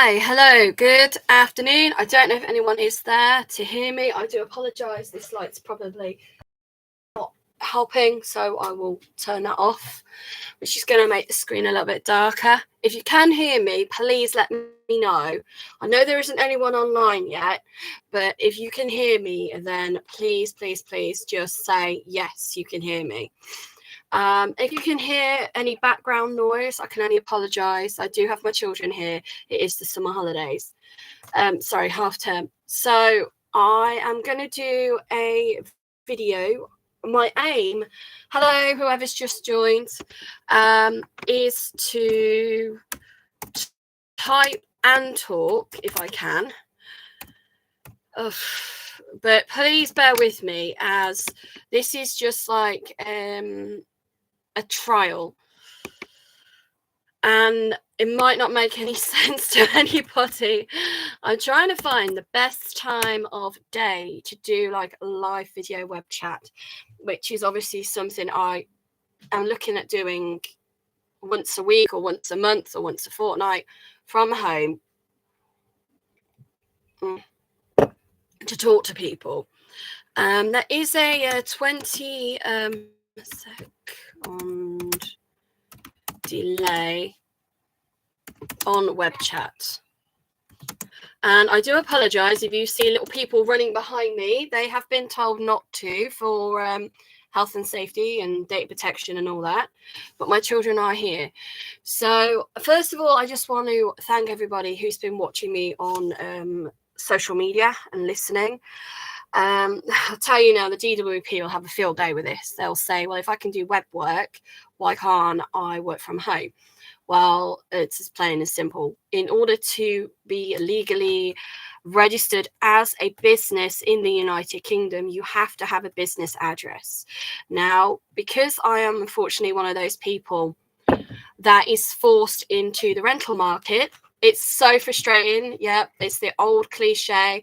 Hi, hello, good afternoon. I don't know if anyone is there to hear me. I do apologise. This light's probably not helping, so I will turn that off, which is going to make the screen a little bit darker. If you can hear me, please let me know. I know there isn't anyone online yet, but if you can hear me, then please just say yes, you can hear me. If you can hear any background noise, I can only apologise. I do have my children here. It is the summer holidays. Sorry, half term. So I am going to do a video. My aim, hello, whoever's just joined, is to type and talk if I can. But please bear with me, as this is just like a trial, and it might not make any sense to anybody. I'm trying to find the best time of day to do like a live video web chat, which is obviously something I am looking at doing once a week or once a month or once a fortnight from home to talk to people. There is a 20 second delay on web chat, and I do apologize if you see little people running behind me. They have been told not to for health and safety and data protection and all that, but my children are here. So first of all, I just want to thank everybody who's been watching me on social media and listening. I'll tell you now, the DWP will have a field day with this. They'll say, well, if I can do web work, why can't I work from home? Well, it's as plain and simple. In order to be legally registered as a business in the United Kingdom, you have to have a business address. Now, because I am unfortunately one of those people that is forced into the rental market, it's so frustrating. Yeah, it's the old cliche.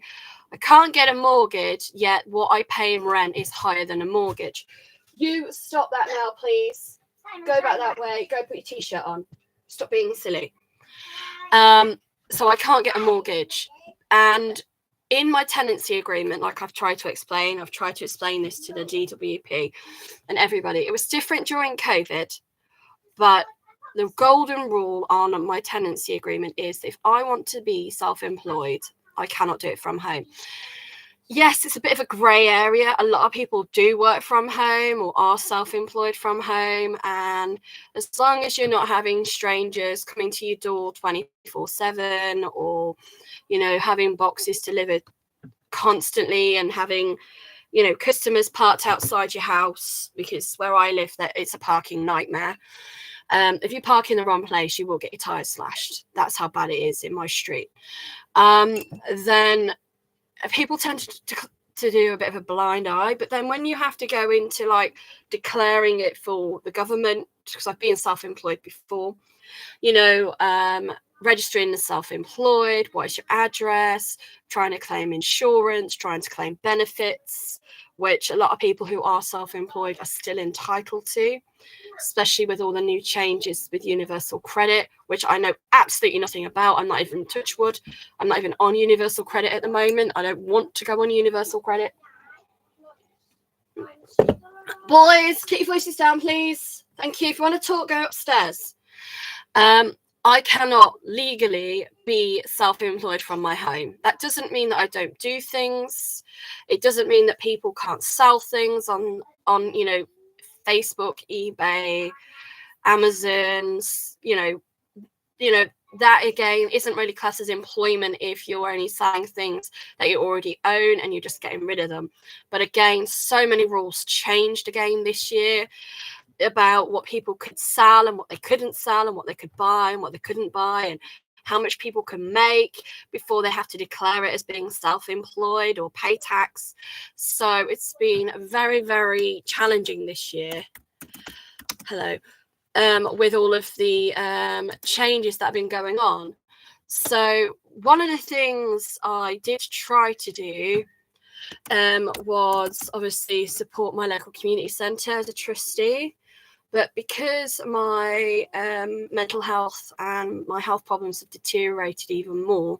I can't get a mortgage, yet what I pay in rent is higher than a mortgage. You stop that now, please. Go back that way. Go put your t-shirt on. Stop being silly. So I can't get a mortgage. And in my tenancy agreement, like I've tried to explain this to the DWP and everybody. It was different during COVID, but the golden rule on my tenancy agreement is if I want to be self-employed, I cannot do it from home. Yes, it's a bit of a grey area. A lot of people do work from home or are self-employed from home. And as long as you're not having strangers coming to your door 24/7 or, you know, having boxes delivered constantly and having, you know, customers parked outside your house, because where I live, that it's a parking nightmare. If you park in the wrong place, you will get your tires slashed. That's how bad it is in my street. Then people tend to do a bit of a blind eye, but then when you have to go into like declaring it for the government, because I've been self-employed before, you know, registering as self-employed, what is your address, trying to claim insurance, trying to claim benefits, which a lot of people who are self-employed are still entitled to, especially with all the new changes with universal credit, which I know absolutely nothing about. I'm not even, touch wood, I'm not even on universal credit at the moment. I don't want to go on universal credit. Boys, keep your voices down, please. Thank you. If you want to talk, go upstairs. I cannot legally be self-employed from my home. That doesn't mean that I don't do things. It doesn't mean that people can't sell things on you know, Facebook, eBay, Amazon's, you know, that again isn't really classed as employment if you're only selling things that you already own and you're just getting rid of them. But again, so many rules changed again this year about what people could sell and what they couldn't sell and what they could buy and what they couldn't buy, and how much people can make before they have to declare it as being self-employed or pay tax. So it's been very, very challenging this year. Hello. With all of the changes that have been going on. So one of the things I did try to do was obviously support my local community centre as a trustee. But because my mental health and my health problems have deteriorated even more,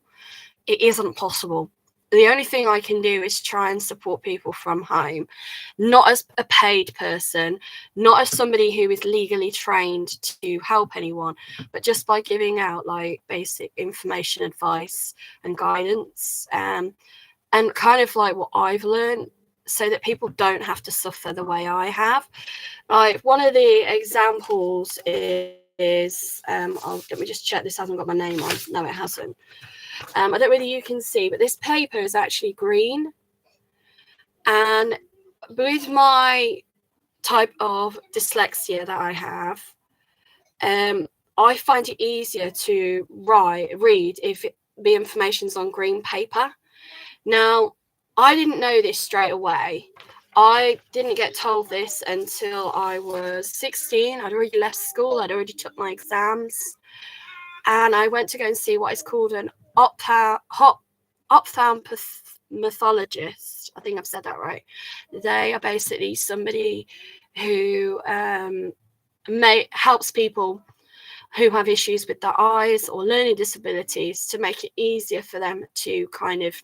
it isn't possible. The only thing I can do is try and support people from home, not as a paid person, not as somebody who is legally trained to help anyone, but just by giving out like basic information, advice and guidance, and kind of like what I've learned, so that people don't have to suffer the way I have. Like one of the examples is let me just check this hasn't got my name on. No, it hasn't. I don't know whether you can see, but this paper is actually green. And with my type of dyslexia that I have, I find it easier to read if the information's on green paper. Now, I didn't know this straight away. I didn't get told this until I was 16. I'd already left school. I'd already took my exams. And I went to go and see what is called an ophthalmologist. I think I've said that right. They are basically somebody who helps people who have issues with their eyes or learning disabilities to make it easier for them to kind of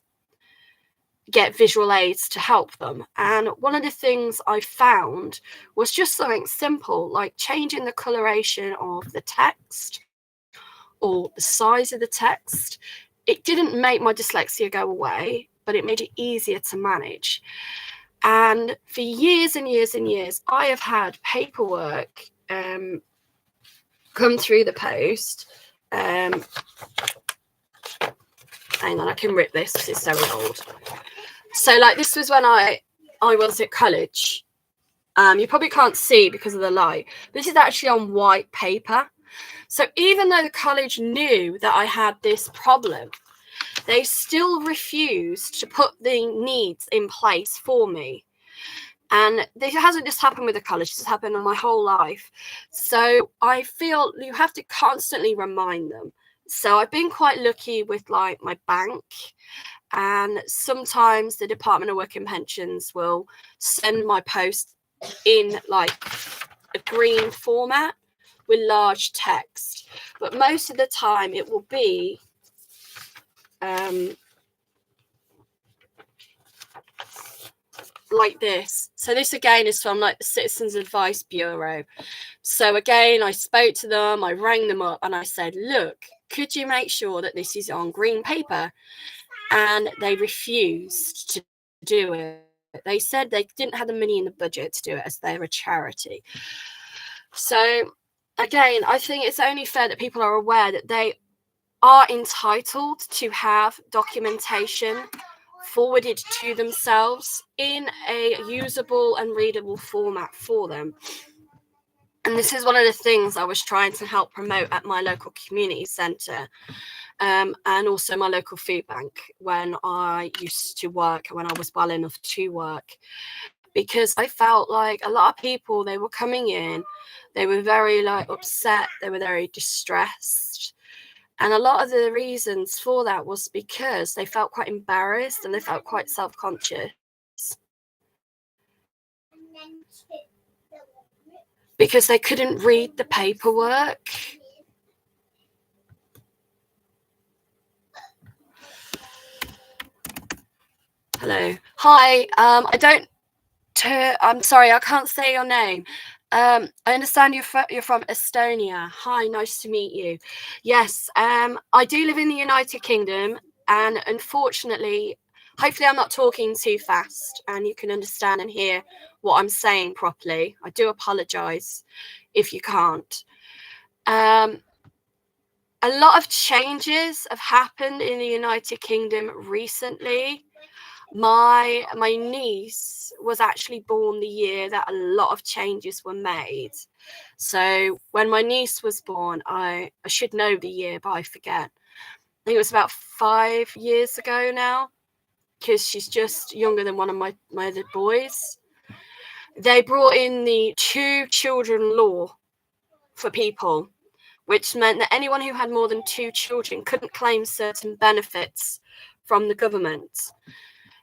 get visual aids to help them. And one of the things I found was just something simple, like changing the coloration of the text or the size of the text. It didn't make my dyslexia go away, but it made it easier to manage. And for years and years and years, I have had paperwork come through the post. Hang on, I can rip this because it's so old. So like this was when I was at college. You probably can't see because of the light. This is actually on white paper. So even though the college knew that I had this problem, they still refused to put the needs in place for me. And this hasn't just happened with the college, this has happened in my whole life. So I feel you have to constantly remind them. So I've been quite lucky with like my bank, and sometimes the Department of Work and Pensions will send my post in like a green format with large text, but most of the time it will be like this. So this again is from like the Citizens Advice Bureau. So again, I spoke to them, I rang them up and I said, look, could you make sure that this is on green paper? And they refused to do it. They said they didn't have the money in the budget to do it as they're a charity. So again, I think it's only fair that people are aware that they are entitled to have documentation forwarded to themselves in a usable and readable format for them. And this is one of the things I was trying to help promote at my local community centre, and also my local food bank when I used to work, when I was well enough to work, because I felt like a lot of people, they were coming in, they were very like upset, they were very distressed. And a lot of the reasons for that was because they felt quite embarrassed and they felt quite self-conscious. Because they couldn't read the paperwork. Hello. Hi. I'm sorry, I can't say your name. I understand you're from Estonia. Hi, nice to meet you. Yes, I do live in the United Kingdom, and unfortunately, hopefully I'm not talking too fast and you can understand and hear what I'm saying properly. I do apologize if you can't. A lot of changes have happened in the United Kingdom recently. My niece was actually born the year that a lot of changes were made. So when my niece was born, I should know the year, but I forget. I think it was about 5 years ago now, because she's just younger than one of my other boys. They brought in the 2 children law for people, which meant that anyone who had more than 2 children couldn't claim certain benefits from the government.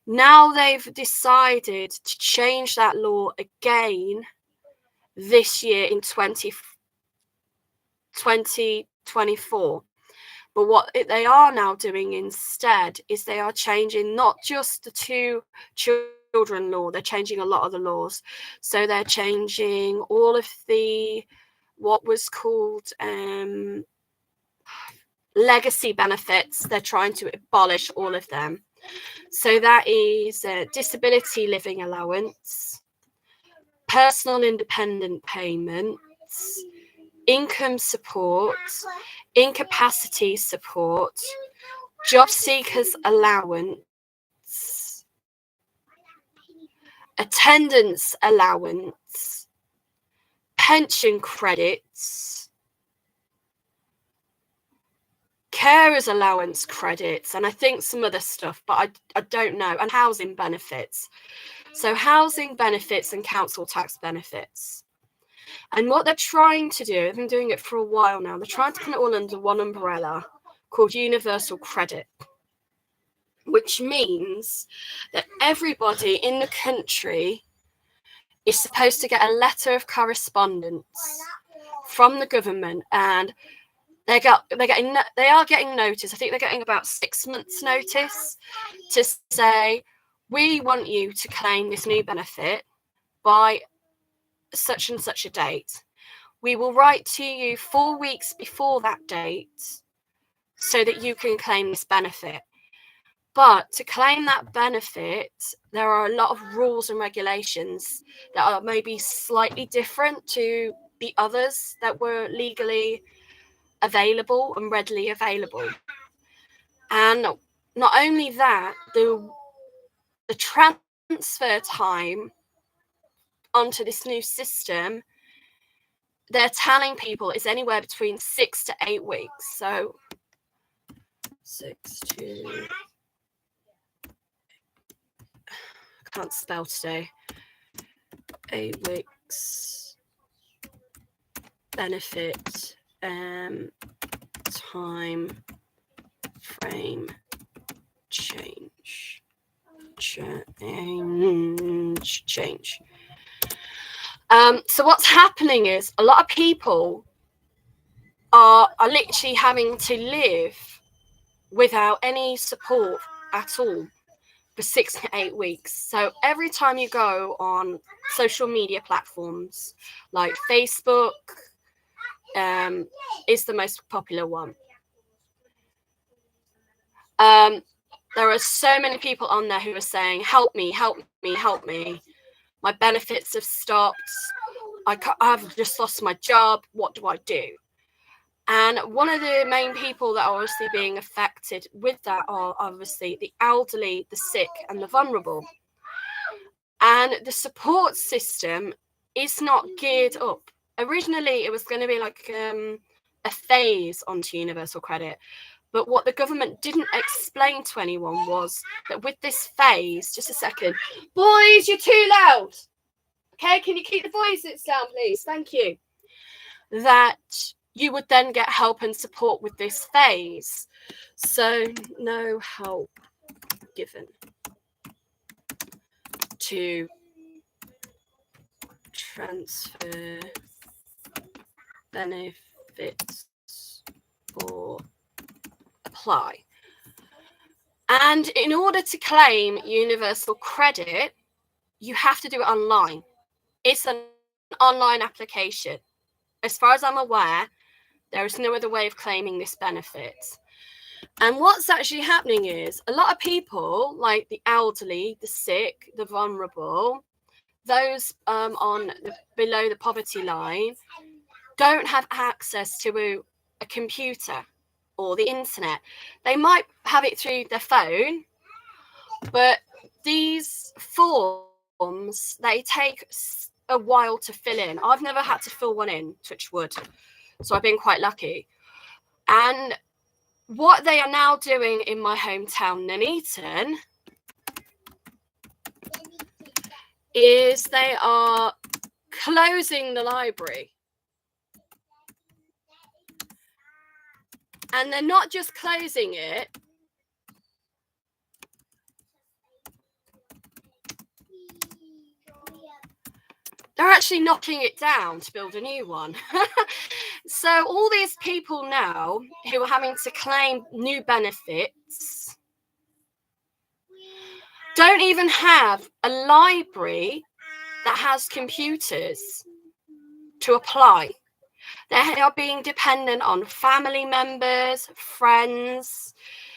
Now they've decided to change that law again this year in 2024. But what they are now doing instead is they are changing not just the 2 children law, they're changing a lot of the laws. So they're changing all of the, what was called legacy benefits. They're trying to abolish all of them. So that is disability living allowance, personal independent payments, income support, incapacity support, job seekers allowance, attendance allowance, pension credits, carers allowance credits, and I think some other stuff, but I don't know, and housing benefits. So housing benefits and council tax benefits. And what they're trying to do, they've been doing it for a while now, they're trying to put it all under one umbrella called universal credit, which means that everybody in the country is supposed to get a letter of correspondence from the government, and they are getting notice. I think they're getting about 6 months notice to say, we want you to claim this new benefit by such and such a date. We will write to you 4 weeks before that date so that you can claim this benefit. But to claim that benefit, there are a lot of rules and regulations that are maybe slightly different to the others that were legally available and readily available. And not only that, the transfer time onto this new system, they're telling people is anywhere between 6 to 8 weeks. So 6 to, I can't spell today, 8 weeks benefit time frame change. So what's happening is a lot of people are literally having to live without any support at all for 6 to 8 weeks. So every time you go on social media platforms like Facebook, is the most popular one. There are so many people on there who are saying, help me, help me, help me. My benefits have stopped. I've just lost my job. What do I do? And one of the main people that are obviously being affected with that are obviously the elderly, the sick, and the vulnerable. And the support system is not geared up. Originally, it was going to be like a phase onto universal credit. But what the government didn't explain to anyone was that with this phase, just a second, boys, you're too loud. Okay, can you keep the voices down, please? Thank you. That you would then get help and support with this phase. So no help given to transfer benefits or apply. And in order to claim universal credit, you have to do it online. It's an online application. As far as I'm aware, there is no other way of claiming this benefit. And what's actually happening is a lot of people, like the elderly, the sick, the vulnerable, those below the poverty line, don't have access to a computer or the internet. They might have it through their phone, but these forms, they take a while to fill in. I've never had to fill one in, touch wood, so I've been quite lucky. And what they are now doing in my hometown, Nuneaton, is they are closing the library. And they're not just closing it, they're actually knocking it down to build a new one. So all these people now who are having to claim new benefits don't even have a library that has computers to apply. They are being dependent on family members, friends,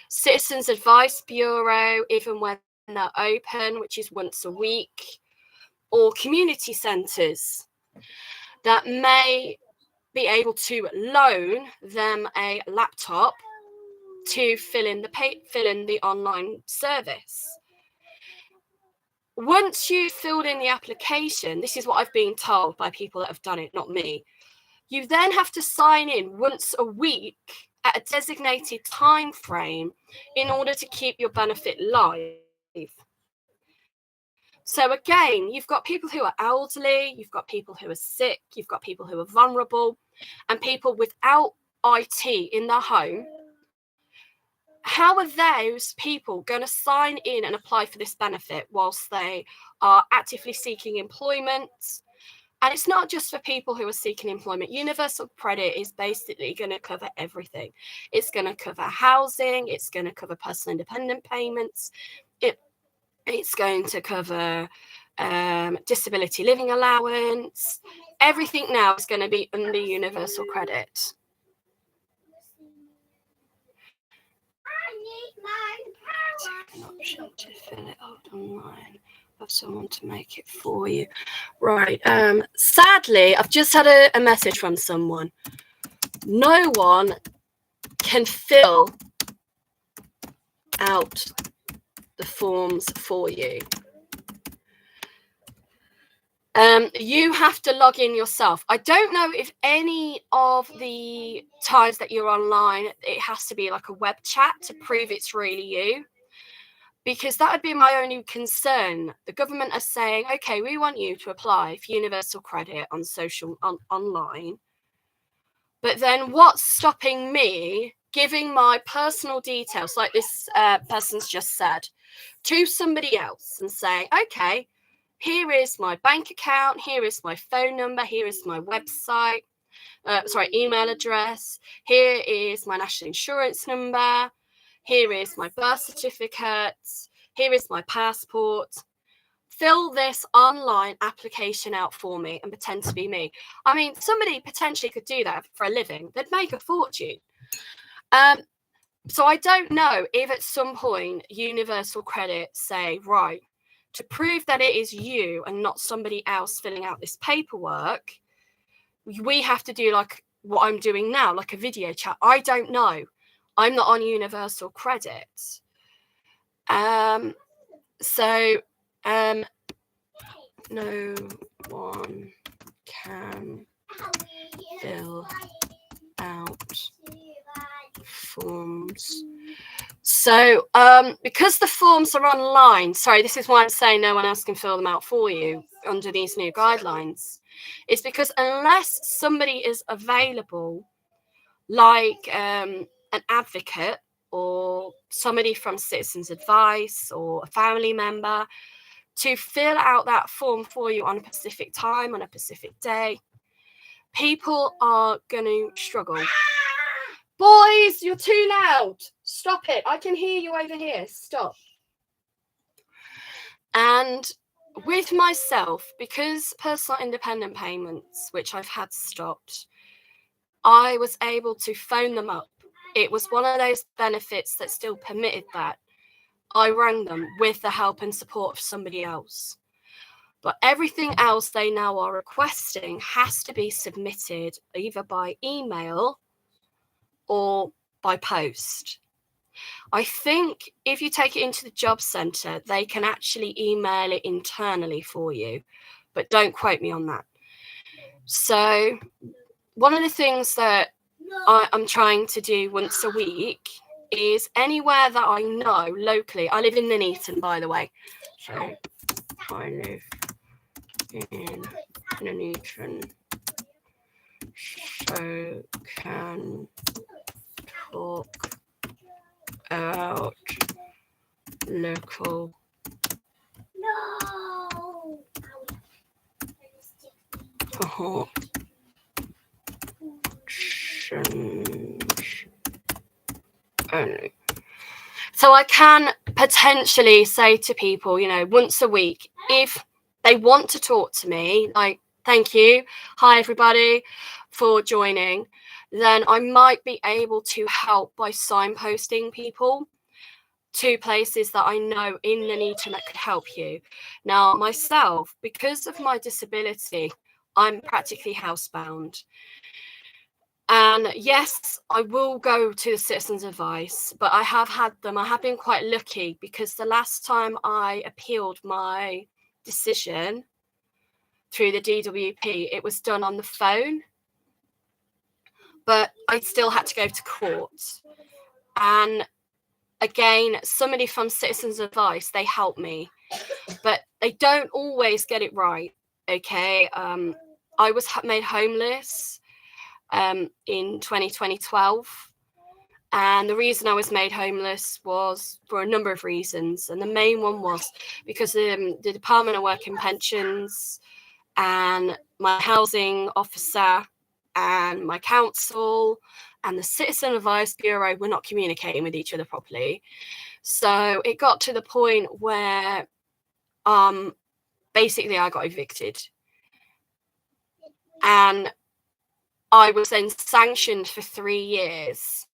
Citizens Advice Bureau, even when they're open, which is once a week, or community centres that may be able to loan them a laptop to fill in the online service. Once you've filled in the application, this is what I've been told by people that have done it, not me. You then have to sign in once a week at a designated time frame in order to keep your benefit live. So again, you've got people who are elderly, you've got people who are sick, you've got people who are vulnerable, and people without IT in their home. How are those people going to sign in and apply for this benefit whilst they are actively seeking employment? And it's not just for people who are seeking employment. Universal credit is basically going to cover everything. It's going to cover housing. It's going to cover personal independent payments. It's going to cover disability living allowance. Everything now is going to be under universal credit. An option to fill it out online. Have someone to make it for you. Right. Sadly, I've just had a message from someone. No one can fill out the forms for you. You have to log in yourself. I don't know if any of the times that you're online, it has to be like a web chat to prove it's really you. Because that would be my only concern. The government are saying, okay, we want you to apply for universal credit on online. But then what's stopping me giving my personal details, like this person's just said, to somebody else and saying, okay, here is my bank account, here is my phone number, here is my website, email address, here is my national insurance number, here is my birth certificate, here is my passport. Fill this online application out for me and pretend to be me. I mean, somebody potentially could do that for a living. They'd make a fortune. So I don't know if at some point Universal Credit say, right, to prove that it is you and not somebody else filling out this paperwork, we have to do like what I'm doing now, like a video chat. I don't know. I'm not on Universal Credit. No one can fill out forms. So because the forms are online, sorry, this is why I'm saying no one else can fill them out for you under these new guidelines. It's because unless somebody is available, like an advocate or somebody from Citizens Advice or a family member, to fill out that form for you on a specific time, on a specific day, people are going to struggle. Boys, you're too loud. Stop it. I can hear you over here. Stop. And with myself, because personal independent payments, which I've had stopped, I was able to phone them up. It was one of those benefits that still permitted that. I rang them with the help and support of somebody else. But everything else they now are requesting has to be submitted either by email or by post. I think if you take it into the job centre, they can actually email it internally for you, but don't quote me on that. So one of the things that I'm trying to do once a week is anywhere that I know locally. I live in Nuneaton, by the way. So I live in Nuneaton. So can talk about local cohort only. So I can potentially say to people, you know, once a week, if they want to talk to me, like, thank you, hi everybody for joining, then I might be able to help by signposting people to places that I know in Nuneaton that could help you. Now, myself, because of my disability, I'm practically housebound. And yes, I will go to the citizens' advice, but I have been quite lucky, because the last time I appealed my decision through the DWP, it was done on the phone, but I still had to go to court. And again, somebody from citizens' advice, they help me, but they don't always get it right. Okay. I was made homeless in 2012. And the reason I was made homeless was for a number of reasons. And the main one was because the Department of Work and Pensions and my housing officer and my council and the Citizen Advice Bureau were not communicating with each other properly. So it got to the point where basically I got evicted. And I was then sanctioned for 3 years.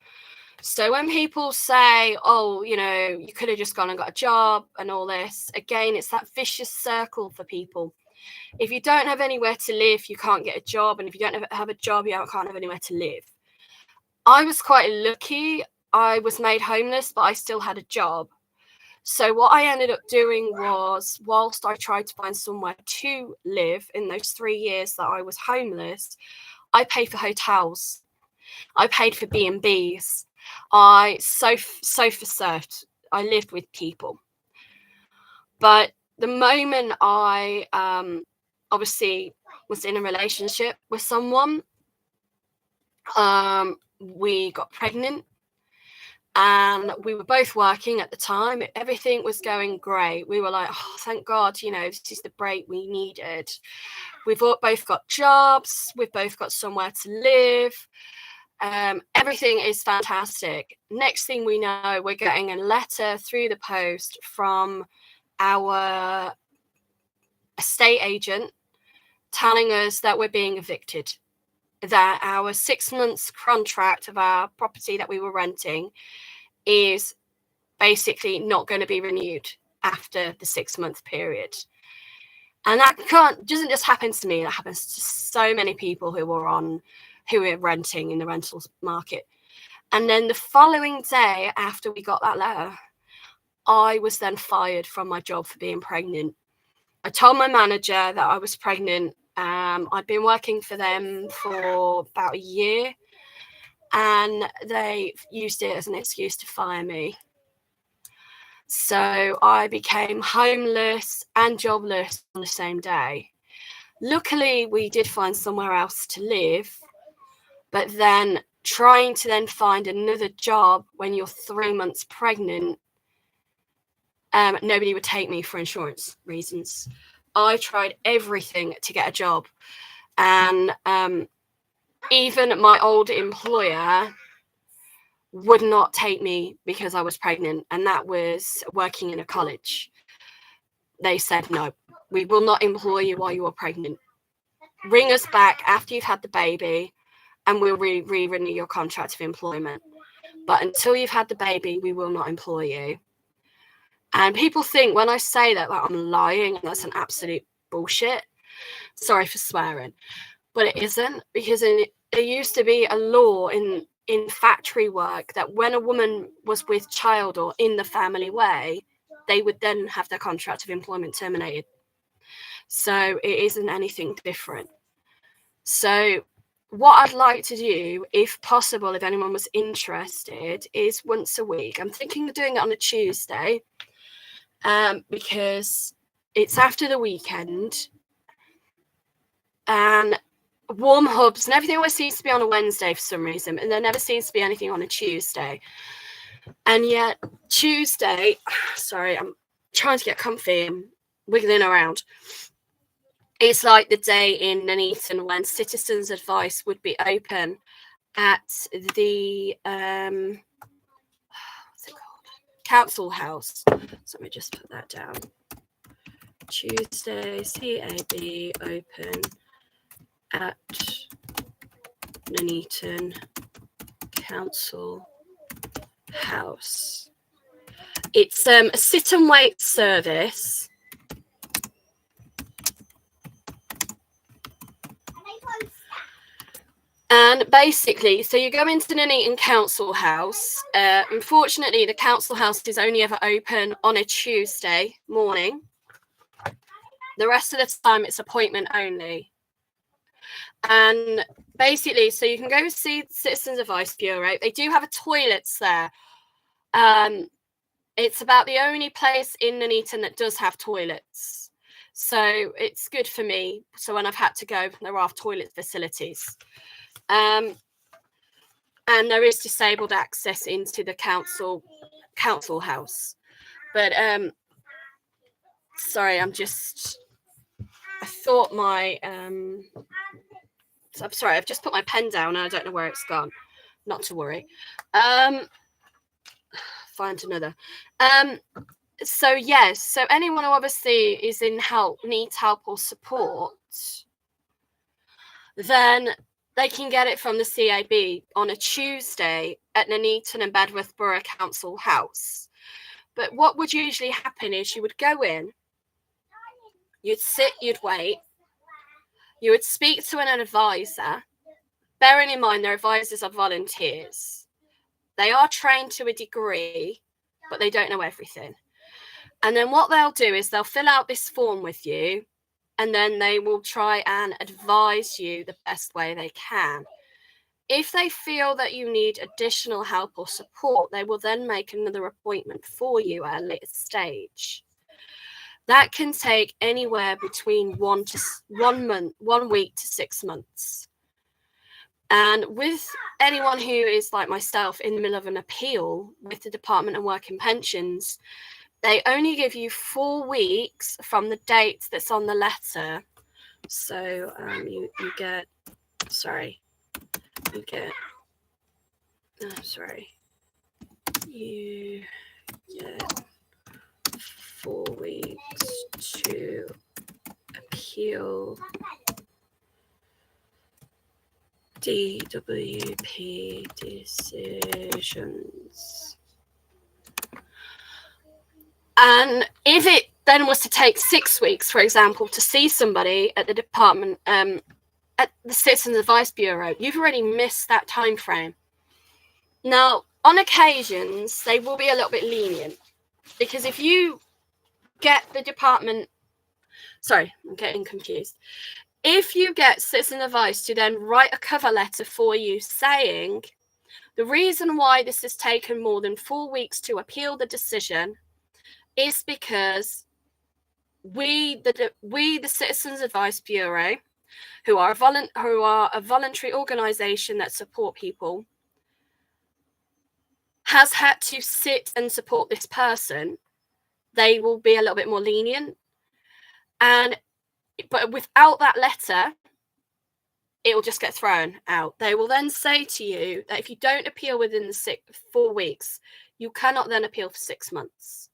So when people say, oh, you know, you could have just gone and got a job and all this, again, it's that vicious circle for people. If you don't have anywhere to live, you can't get a job. And if you don't have a job, you can't have anywhere to live. I was quite lucky. I was made homeless, but I still had a job. So what I ended up doing was, whilst I tried to find somewhere to live in those 3 years that I was homeless, I paid for hotels. I paid for B&Bs. I sofa surfed. I lived with people. But the moment I obviously was in a relationship with someone, we got pregnant, and we were both working at the time. Everything was going great. We were like, oh, thank God, you know, this is the break we needed. We've both got jobs. We've both got somewhere to live. Everything is fantastic. Next thing we know, we're getting a letter through the post from our estate agent telling us that we're being evicted, that our 6 months contract of our property that we were renting is basically not going to be renewed after the 6 month period. And that doesn't just happen to me, it happens to so many people who are renting in the rentals market. And then the following day after we got that letter, I was then fired from my job for being pregnant. I told my manager that I was pregnant. I'd been working for them for about a year, and they used it as an excuse to fire me. So I became homeless and jobless on the same day. Luckily, we did find somewhere else to live, but then trying to then find another job when you're 3 months pregnant, nobody would take me for insurance reasons. I tried everything to get a job, and even my old employer would not take me because I was pregnant, and that was working in a college. They said, no, we will not employ you while you are pregnant. Ring us back after you've had the baby and we'll re-renew your contract of employment. But until you've had the baby, we will not employ you. And people think when I say that I'm lying, and that's an absolute bullshit. Sorry for swearing, but it isn't, because there used to be a law in factory work that when a woman was with child or in the family way, they would then have their contract of employment terminated. So it isn't anything different. So what I'd like to do, if possible, if anyone was interested, is once a week. I'm thinking of doing it on a Tuesday, because it's after the weekend, and warm hubs and everything always seems to be on a Wednesday for some reason, and there never seems to be anything on a Tuesday. And yet Tuesday, sorry, I'm trying to get comfy and wiggling around. It's like the day in Nuneaton when Citizens Advice would be open at the what's it called? Council House. So let me just put that down. Tuesday, CAB open at Nuneaton Council House. It's a sit and wait service. And basically, so you go into Nuneaton Council House. Unfortunately, the Council House is only ever open on a Tuesday morning. The rest of the time, it's appointment only. And basically, so you can go see Citizens Advice Bureau. They do have a toilets there. It's about the only place in Nuneaton that does have toilets. So it's good for me. So when I've had to go, there are toilet facilities. And there is disabled access into the council house. But sorry, I thought my I'm sorry, I've just put my pen down and I don't know where it's gone. Not to worry. Find another. So yes, so anyone who obviously is in needs help or support, then they can get it from the CAB on a Tuesday at Nuneaton and Bedworth Borough Council House. But what would usually happen is you would go in, you'd sit, you'd wait, you would speak to an advisor, bearing in mind their advisors are volunteers. They are trained to a degree, but they don't know everything. And then what they'll do is they'll fill out this form with you, and then they will try and advise you the best way they can. If they feel that you need additional help or support, they will then make another appointment for you at a later stage. That can take anywhere between 1 week to 6 months. And with anyone who is like myself in the middle of an appeal with the Department of Work and Pensions, they only give you 4 weeks from the date that's on the letter. So you get 4 weeks to appeal DWP decisions. And if it then was to take 6 weeks, for example, to see somebody at the department, at the Citizens Advice Bureau, you've already missed that time frame. Now, on occasions, they will be a little bit lenient, because if you get the department, sorry, I'm getting confused. If you get Citizen Advice to then write a cover letter for you saying, the reason why this has taken more than 4 weeks to appeal the decision is because we, the Citizens Advice Bureau, who are a voluntary organisation that support people, has had to sit and support this person, they will be a little bit more lenient. But without that letter, it will just get thrown out. They will then say to you that if you don't appeal within the 4 weeks, you cannot then appeal for 6 months.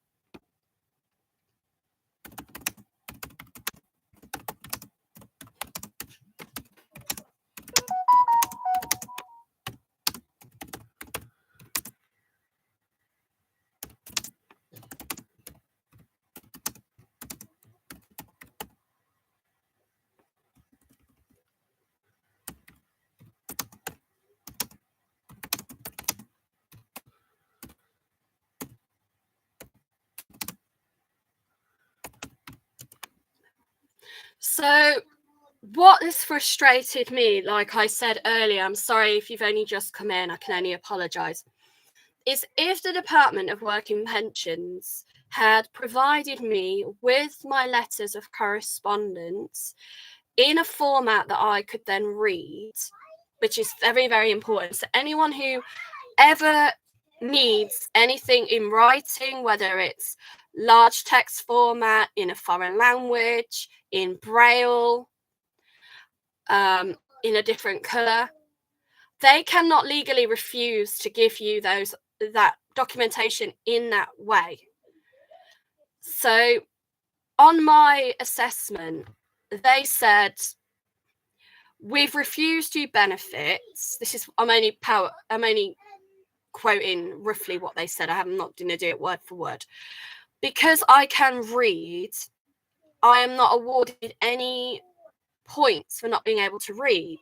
So what has frustrated me, like I said earlier, I'm sorry if you've only just come in, I can only apologise, is if the Department of Work and Pensions had provided me with my letters of correspondence in a format that I could then read, which is very, very important. So anyone who ever needs anything in writing, whether it's large text format, in a foreign language, in Braille, in a different color, they cannot legally refuse to give you that documentation in that way. So on my assessment, they said, we've refused you benefits. I'm only quoting roughly what they said. I'm not going to do it word for word. Because I can read, I am not awarded any points for not being able to read.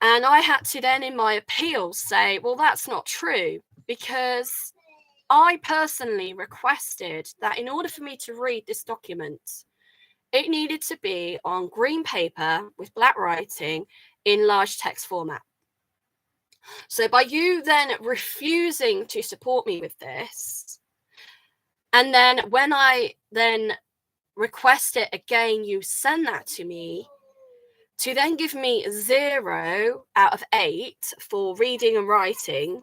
And I had to then, in my appeal, say, well, that's not true, because I personally requested that in order for me to read this document, it needed to be on green paper with black writing in large text format. So by you then refusing to support me with this, and then when I then request it again, you send that to me, to then give me 0 out of 8 for reading and writing,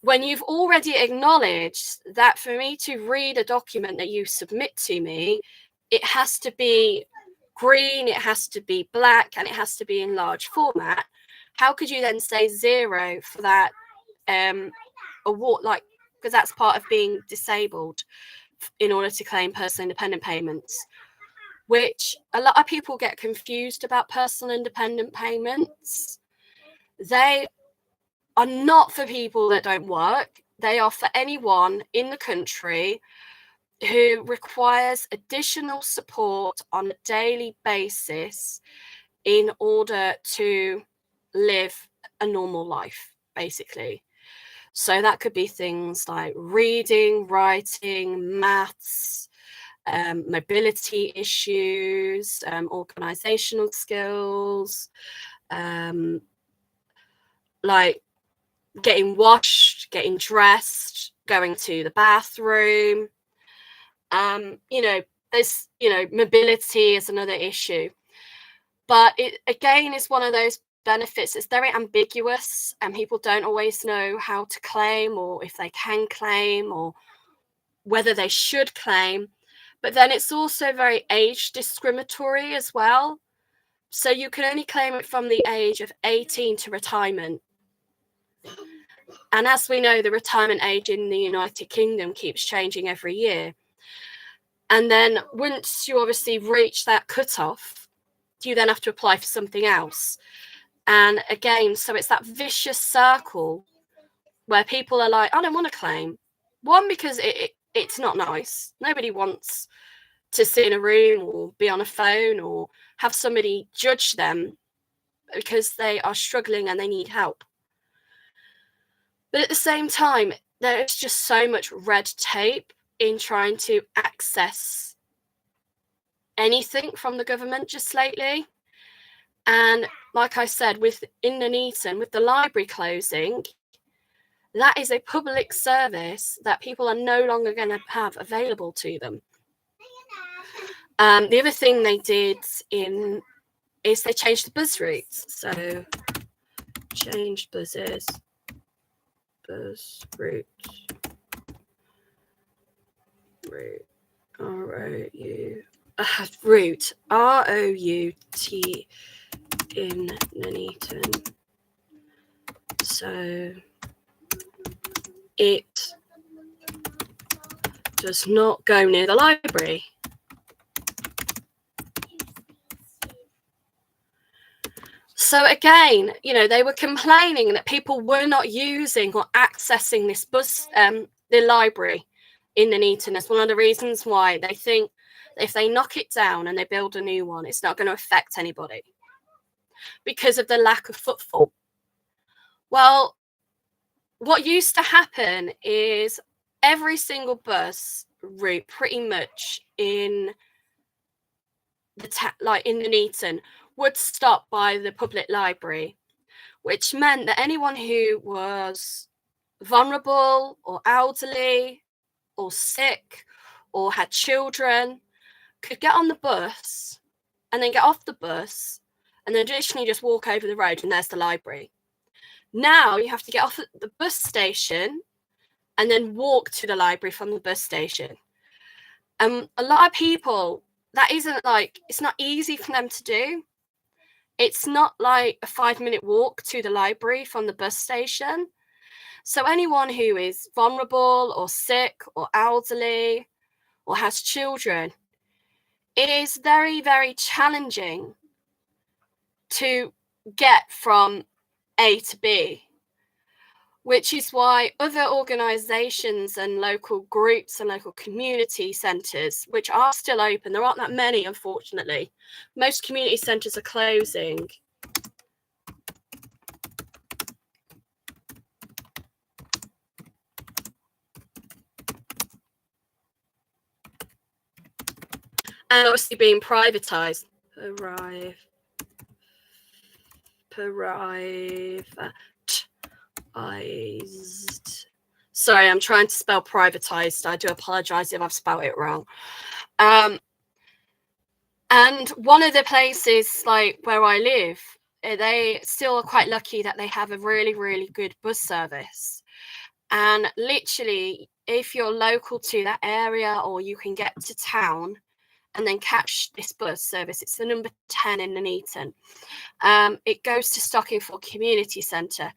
when you've already acknowledged that for me to read a document that you submit to me, it has to be green, it has to be black, and it has to be in large format. How could you then say 0 for that award? Like, because that's part of being disabled in order to claim personal independent payments, which a lot of people get confused about. Personal independent payments, they are not for people that don't work. They are for anyone in the country who requires additional support on a daily basis in order to live a normal life, basically. So that could be things like reading, writing, maths, mobility issues, organizational skills, like getting washed, getting dressed, going to the bathroom. There's, mobility is another issue. But it, again, is one of those benefits. It's very ambiguous, and people don't always know how to claim, or if they can claim, or whether they should claim. But then it's also very age discriminatory as well. So you can only claim it from the age of 18 to retirement. And as we know, the retirement age in the United Kingdom keeps changing every year. And then once you obviously reach that cutoff, you then have to apply for something else. And again, so it's that vicious circle where people are like, I don't want to claim. One, because it's not nice. Nobody wants to sit in a room or be on a phone or have somebody judge them because they are struggling and they need help. But at the same time, there's just so much red tape in trying to access anything from the government just lately. And like I said, in Nuneaton, with the library closing, that is a public service that people are no longer going to have available to them. The other thing they did is they changed the bus routes. So changed bus route, route, R-O-U-T in Nuneaton. So it does not go near the library. So again, they were complaining that people were not using or accessing this bus, the library in Nuneaton. That's one of the reasons why they think if they knock it down and they build a new one, it's not going to affect anybody because of the lack of footfall. Well, what used to happen is every single bus route pretty much in in Nuneaton would stop by the public library, which meant that anyone who was vulnerable or elderly or sick or had children could get on the bus and then get off the bus and then traditionally just walk over the road and there's the library. Now you have to get off at the bus station and then walk to the library from the bus station. A lot of people, that isn't like, it's not easy for them to do. It's not like a 5-minute walk to the library from the bus station. So anyone who is vulnerable or sick or elderly or has children, it is very, very challenging to get from A to B, which is why other organisations and local groups and local community centres, which are still open, there aren't that many, unfortunately. Most community centres are closing. And obviously being privatised. Privatised. Sorry, I'm trying to spell privatised. I do apologise if I've spelled it wrong. And one of the places like where I live, they still are quite lucky that they have a really, really good bus service. And literally, if you're local to that area or you can get to town and then catch this bus service, it's the number 10 in Nuneaton. It goes to Stockingford Community Centre,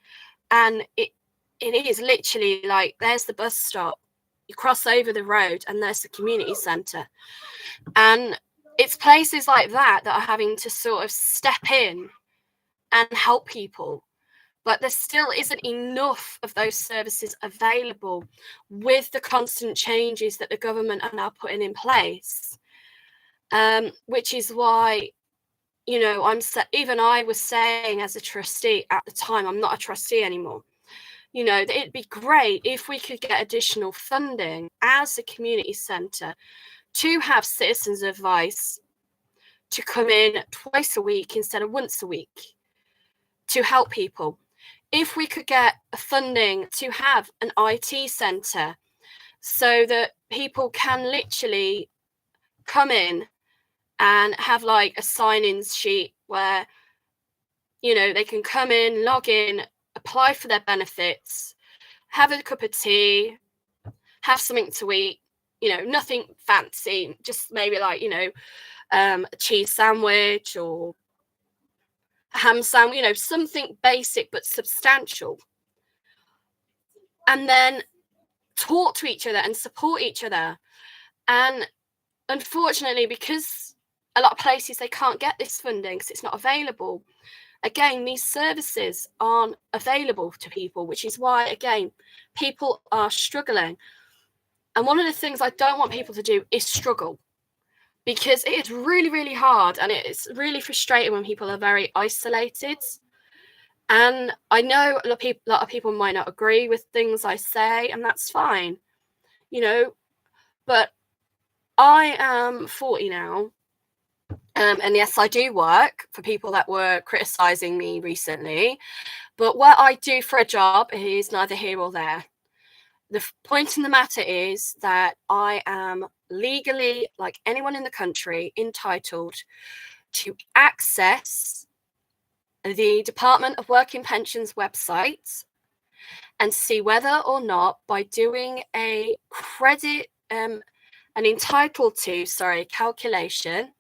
and it is literally like, there's the bus stop, you cross over the road and there's the community centre. And it's places like that that are having to sort of step in and help people. But there still isn't enough of those services available with the constant changes that the government are now putting in place. Which is why, you know, even I was saying as a trustee at the time, I'm not a trustee anymore, you know, it'd be great if we could get additional funding as a community centre to have citizens' advice to come in twice a week instead of once a week to help people. If we could get funding to have an IT centre so that people can literally come in and have like a sign-in sheet where, you know, they can come in, log in, apply for their benefits, have a cup of tea, have something to eat, you know, nothing fancy, just maybe like, you know, a cheese sandwich or a ham sandwich, you know, something basic but substantial. And then talk to each other and support each other. And unfortunately, because a lot of places, they can't get this funding because it's not available. Again, these services aren't available to people, which is why, again, people are struggling. And one of the things I don't want people to do is struggle, because it is really, really hard and it's really frustrating when people are very isolated. And I know a lot of people might not agree with things I say, and that's fine, you know, but I am 40 now. And yes, I do work for people that were criticising me recently, but what I do for a job is neither here or there. The point in the matter is that I am legally, like anyone in the country, entitled to access the Department of Work and Pensions website and see whether or not, by doing a calculation.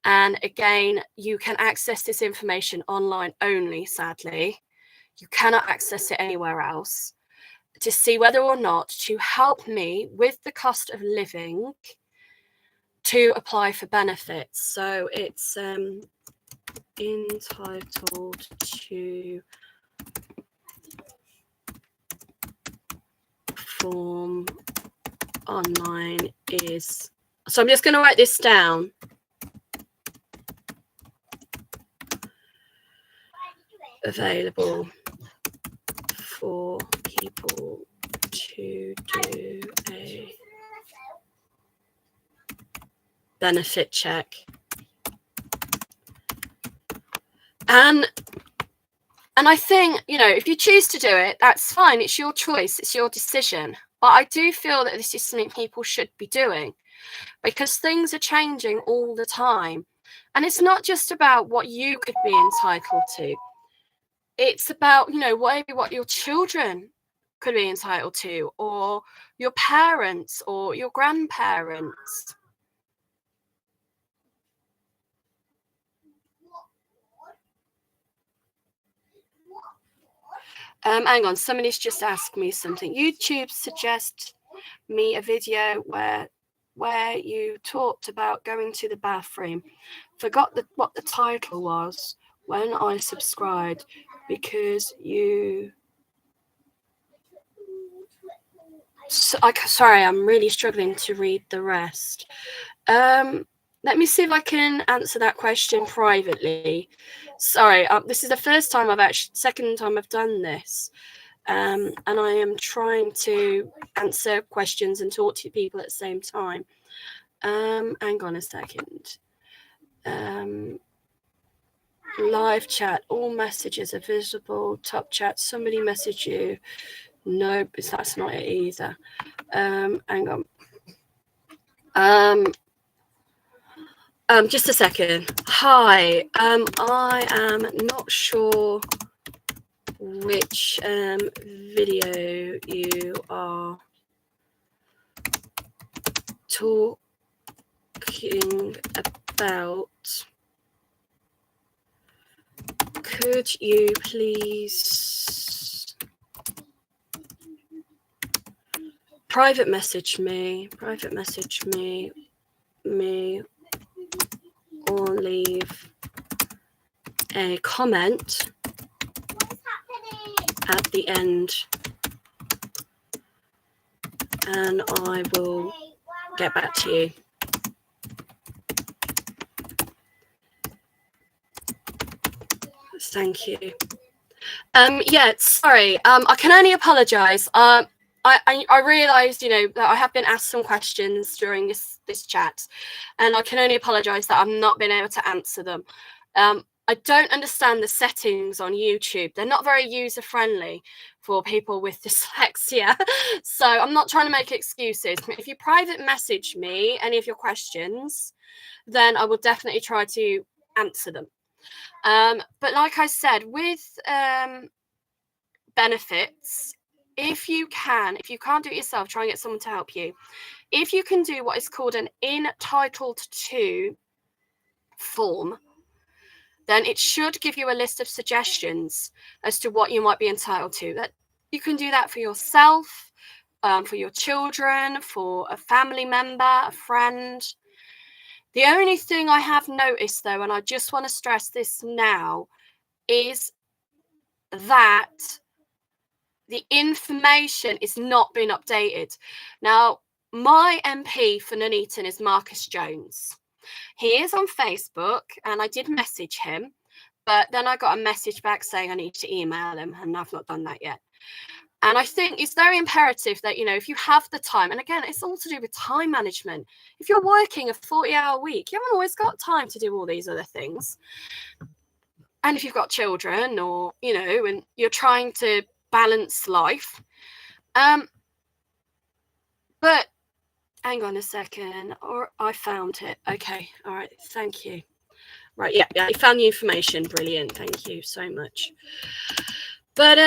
And again, you can access this information online only, sadly. You cannot access it anywhere else, to see whether or not to help me with the cost of living to apply for benefits. So it's entitled to form online is. So I'm just going to write this down. Available for people to do a benefit check. And I think, you know, if you choose to do it, that's fine. It's your choice. It's your decision. But I do feel that this is something people should be doing, because things are changing all the time. And it's not just about what you could be entitled to. it's about, you know, what your children could be entitled to, or your parents or your grandparents. Hang on, somebody's just asked me something. YouTube suggests me a video where you talked about going to the bathroom. Forgot what the title was when I subscribed, because you... sorry, I'm really struggling to read the rest. Let me see if I can answer that question privately. Sorry, this is the second time I've done this. And I am trying to answer questions and talk to people at the same time. Hang on a second. Live chat, all messages are visible. Top chat, somebody messaged you. Nope, that's not it either. Hang on. Just a second. Hi. I am not sure which video you are talking about. Could you please private message me, or leave a comment at the end, and I will get back to you. Thank you. Yeah, sorry. I can only apologise. I realised, you know, that I have been asked some questions during this chat, and I can only apologise that I've not been able to answer them. I don't understand the settings on YouTube. They're not very user-friendly for people with dyslexia. So I'm not trying to make excuses. If you private message me any of your questions, then I will definitely try to answer them. But like I said, with benefits, if you can't do it yourself, try and get someone to help you. If you can do what is called an entitled to form, then it should give you a list of suggestions as to what you might be entitled to. That you can do that for yourself, for your children, for a family member, a friend. The only thing I have noticed, though, and I just want to stress this now, is that the information is not being updated. Now, my MP for Nuneaton is Marcus Jones. He is on Facebook, and I did message him, but then I got a message back saying I need to email him, and I've not done that yet. And I think it's very imperative that, you know, if you have the time, and again, it's all to do with time management. If you're working a 40-hour week, you haven't always got time to do all these other things. And if you've got children, or, you know, and you're trying to balance life. But hang on a second, or I found it. Okay, all right, thank you. Right, yeah, I found the information. Brilliant, thank you so much. But